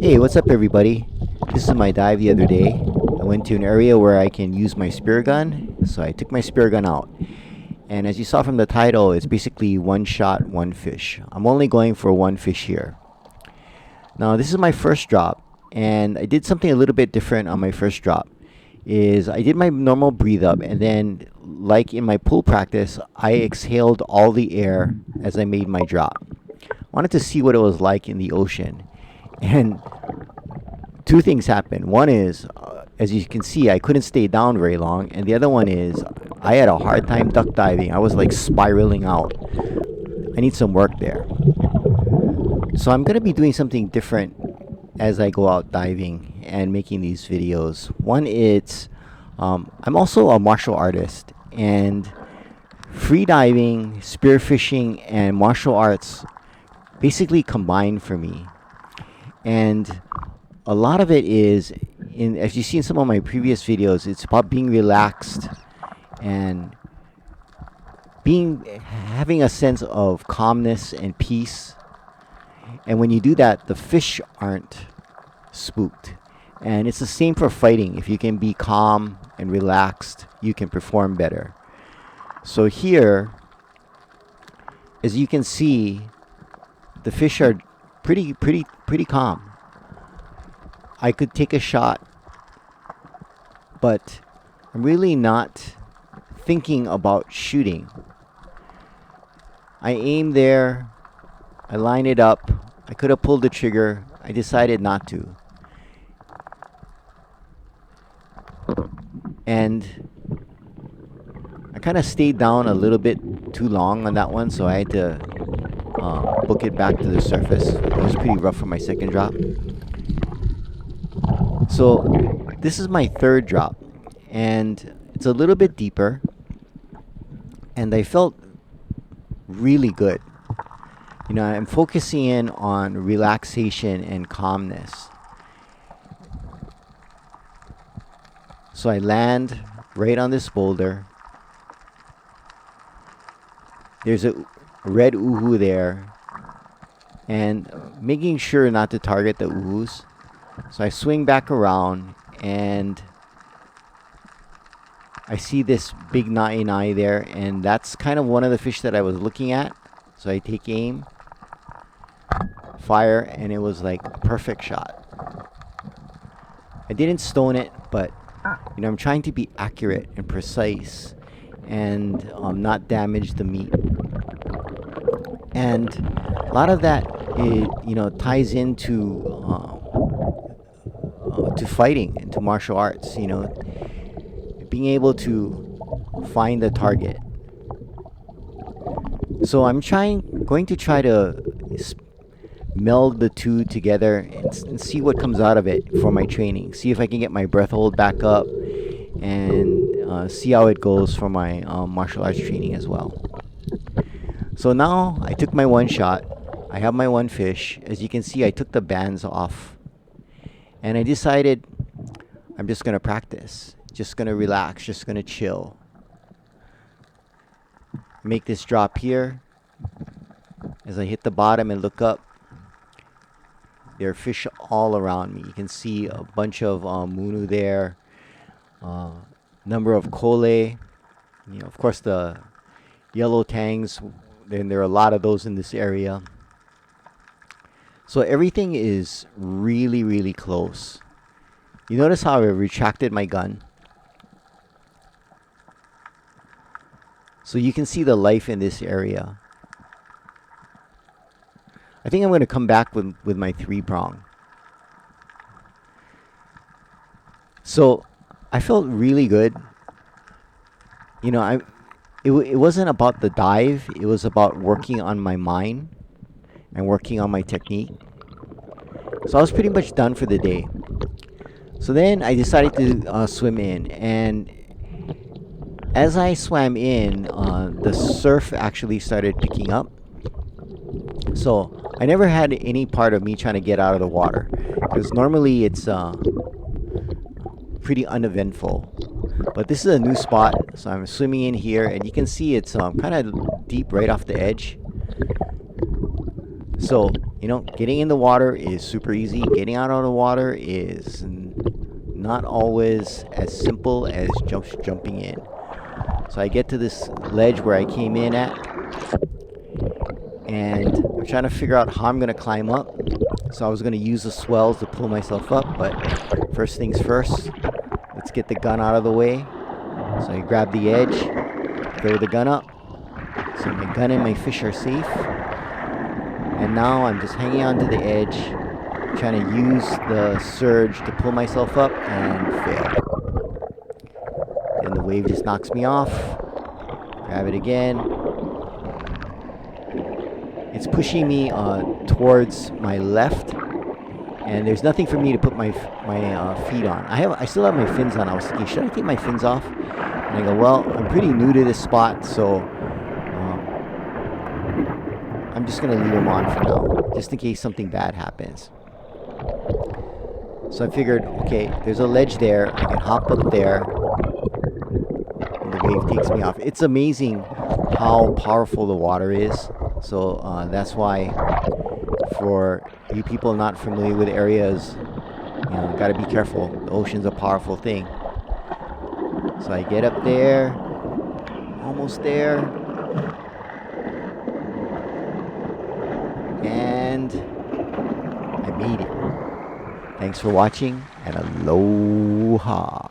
Hey, what's up everybody? This is my dive the other day. I went to an area where I can use my spear gun, so I took my spear gun out. And as you saw from the title, it's basically one shot, one fish. I'm only going for one fish here. Now this is my first drop, and I did something a little bit different on my first drop. I did my normal breathe up, and then like in my pool practice, I exhaled all the air as I made my drop. I wanted to see what it was like in the ocean. And two things happened. One is, as you can see, I couldn't stay down very long. And the other one is, I had a hard time duck diving. I was like spiraling out. I need some work there. So I'm going to be doing something different as I go out diving and making these videos. One is, I'm also a martial artist. And freediving, spearfishing, and martial arts basically combined for me. And a lot of it is, as you see in some of my previous videos, it's about being relaxed and having a sense of calmness and peace. And when you do that, the fish aren't spooked. And it's the same for fighting. If you can be calm and relaxed, you can perform better. So here, as you can see, the fish are pretty calm. I could take a shot, but I'm really not thinking about shooting. I aim there, I line it up. I could have pulled the trigger. I decided not to. And I kind of stayed down a little bit too long on that one, so I had to book it back to the surface. It was pretty rough for my second drop. So this is my third drop, and it's a little bit deeper, and I felt really good. You know, I'm focusing in on relaxation and calmness. So I land right on this boulder. There's a red uhu there, and making sure not to target the uhus. So I swing back around, and I see this big nai there, and that's kind of one of the fish that I was looking at. So I take aim, fire, and it was like a perfect shot. I didn't stone it, but you know, I'm trying to be accurate and precise and not damage the meat. And a lot of that, you know, ties into to fighting and to martial arts. You know, being able to find the target. So I'm going to try to meld the two together and see what comes out of it for my training. See if I can get my breath hold back up, and see how it goes for my martial arts training as well. So now I took my one shot. I have my one fish. As you can see, I took the bands off, and I decided I'm just gonna practice, just gonna relax, just gonna chill. Make this drop here. As I hit the bottom and look up, there are fish all around me. You can see a bunch of munu there, number of kole. You know, of course, the yellow tangs. Then there are a lot of those in this area. So everything is really, really close. You notice how I retracted my gun? So you can see the life in this area. I think I'm going to come back with my 3-prong. So I felt really good. You know, it wasn't about the dive. It was about working on my mind and working on my technique. So I was pretty much done for the day. So then I decided to swim in, and as I swam in, the surf actually started picking up. So I never had any part of me trying to get out of the water, because normally it's pretty uneventful. But this is a new spot, so I'm swimming in here, and you can see it's kind of deep right off the edge. So You know, getting in the water is super easy. Getting out of the water is not always as simple as jumping in. So I get to this ledge where I came in at, and I'm trying to figure out how I'm going to climb up. So I was going to use the swells to pull myself up, but first things first, let's get the gun out of the way. So I grab the edge, throw the gun up. So my gun and my fish are safe. And now I'm just hanging onto the edge, trying to use the surge to pull myself up, and fail. And the wave just knocks me off. Grab it again. It's pushing me towards my left, and there's nothing for me to put my feet on. I still have my fins on. I was thinking, should I take my fins off? And I go, well, I'm pretty new to this spot, so I'm just gonna leave them on for now, just in case something bad happens. So I figured, okay, there's a ledge there. I can hop up there, and the wave takes me off. It's amazing how powerful the water is. So that's why, for you people not familiar with areas, you know, gotta be careful. The ocean's a powerful thing. So I get up there, almost there, and I made it. Thanks for watching, and aloha.